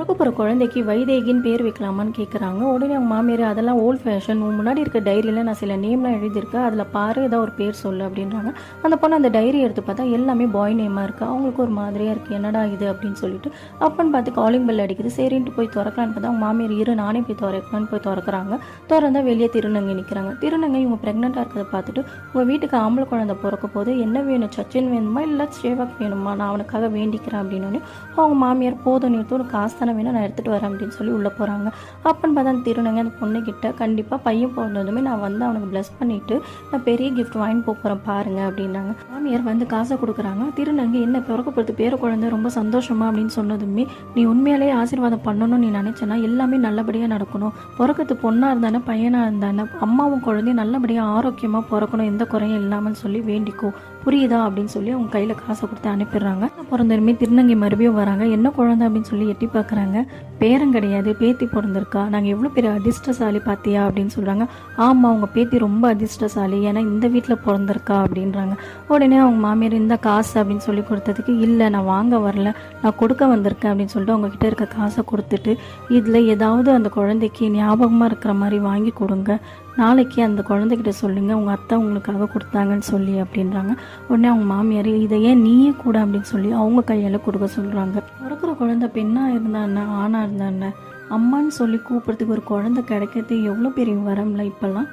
பிறக்க போகிற குழந்தைக்கு வைதேகின்னு பேர் வைக்கலாமான்னு கேட்குறாங்க. உடனே அவங்க மாமியார் அதெல்லாம் ஓல்ட் ஃபேஷன், முன்னாடி இருக்க டைரியில் நான் சில நேம்லாம் எழுதியிருக்கேன், அதில் பாரு ஏதாவது ஒரு பேர் சொல்லு அப்படின்றாங்க. அந்த பொண்ணு அந்த டைரி எடுத்து பார்த்தா எல்லாமே பாய் நேமாக இருக்குது. அவங்களுக்கு ஒரு மாதிரியாக இருக்குது, என்னடா இது அப்படின்னு சொல்லிட்டு அப்பன்னு பார்த்து காலிங் பெல் அடிக்குது. சரின்ட்டு போய் திறக்கலான்னு பார்த்தா அவங்க மாமியார் இரு நானே போய் திறக்கலான்னு போய் திறக்கிறாங்க. திறந்தா வெளியே திருநங்கை நிற்கிறாங்க. திருநங்கை இவங்க ப்ரெக்னெண்ட்டாக இருக்கிறத பார்த்துட்டு உங்கள் வீட்டுக்கு ஆம்பளை குழந்தை பிறக்க போது என்ன வேணும், சச்சின் வேணுமா இல்லை சேவாக் வேணுமா, நான் அவனுக்காக வேண்டிக்கிறேன் அப்படின்னு அவங்க மாமியார் போதும் நீ ஒரு காசு தானே வேணும் நான் எடுத்துகிட்டு வரேன் அப்படின்னு சொல்லி உள்ளே போகிறாங்க. அப்பன்னு பார்த்தா அந்த திருநங்கை அந்த பொண்ணுக்கிட்ட கண்டிப்பாக பையன் பிறந்ததுமே நான் வந்து அவனுக்கு ப்ளஸ் பண்ணிவிட்டு நான் பெரிய கிஃப்ட் வாங்கி போகிறேன் பாருங்க அப்படின்னாங்க. மாமியார் வந்து காசை கொடுக்குறாங்க. திருநங்கை என்ன பிறக்கப்படுத்து பேர குழந்தை ரொம்ப சந்தோஷமா அப்படின்னு சொன்னதுமே நீ உண்மையாலே ஆசீர்வாதம் பண்ணணும்னு நீ நினச்சேன்னா எல்லாமே நல்லபடியாக நடக்கணும். பிறக்கிறது பொண்ணாக இருந்தானே பையனாக இருந்தானே அம்மாவும் குழந்தையும் நல்லபடியாக ஆரோக்கியமாக பிறக்கணும், எந்த குறையும் இல்லாமல் சொல்லி வேண்டிக்கோ, புரியுதா அப்படின்னு சொல்லி அவங்க கையில் காசை கொடுத்து அனுப்பிடுறாங்க. பிறந்ததுமே திருநங்கை மறுபடியும் வராங்க. என்ன குழந்தை அப்படின்னு சொல்லி எட்டி பார்க்குறாங்க. பேரன் கிடையாது, பேத்தி பிறந்திருக்கா, நாங்கள் எவ்வளோ பெரிய அதிர்ஷ்டசாலி பார்த்தியா அப்படின்னு சொல்கிறாங்க. ஆமாம் அவங்க பேத்தி ரொம்ப அதிர்ஷ்டசாலி, ஏன்னா இந்த வீட்டில் பிறந்திருக்கா அப்படின்றாங்க. உடனே அவங்க மாமியார் இந்த காசு அப்படின்னு சொல்லி கொடுத்ததுக்கு இல்லை நான் வாங்க வரல நான் கொடுக்க வந்திருக்கேன் அப்படின்னு சொல்லிட்டு அவங்கக்கிட்ட இருக்க காசை கொடுத்துட்டு இதில் ஏதாவது அந்த குழந்தைக்கு ஞாபகமாக இருக்கிற மாதிரி வாங்கி கொடுங்க, நாளைக்கு அந்த குழந்தைகிட்ட சொல்லுங்க உங்கள் அத்தை உங்களுக்காக கொடுத்தாங்கன்னு சொல்லி அப்படின்றாங்க. உடனே அவங்க மாமியார் இதை ஏன் நீயே கூட அப்படின்னு சொல்லி அவங்க கையால் கொடுக்க சொல்கிறாங்க. பிறக்கிற குழந்தை பெண்ணாக இருந்தா என்ன ஆணாக இருந்தா என்ன, அம்மான்னு சொல்லி கூப்பிட்றதுக்கு ஒரு குழந்தை கிடைக்கிறது எவ்வளோ பெரிய வரம்ல இப்போல்லாம்.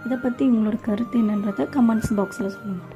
இதை பற்றி உங்களோட கருத்து என்னன்றதை கமெண்ட்ஸ் பாக்ஸில் சொல்லுங்கள்.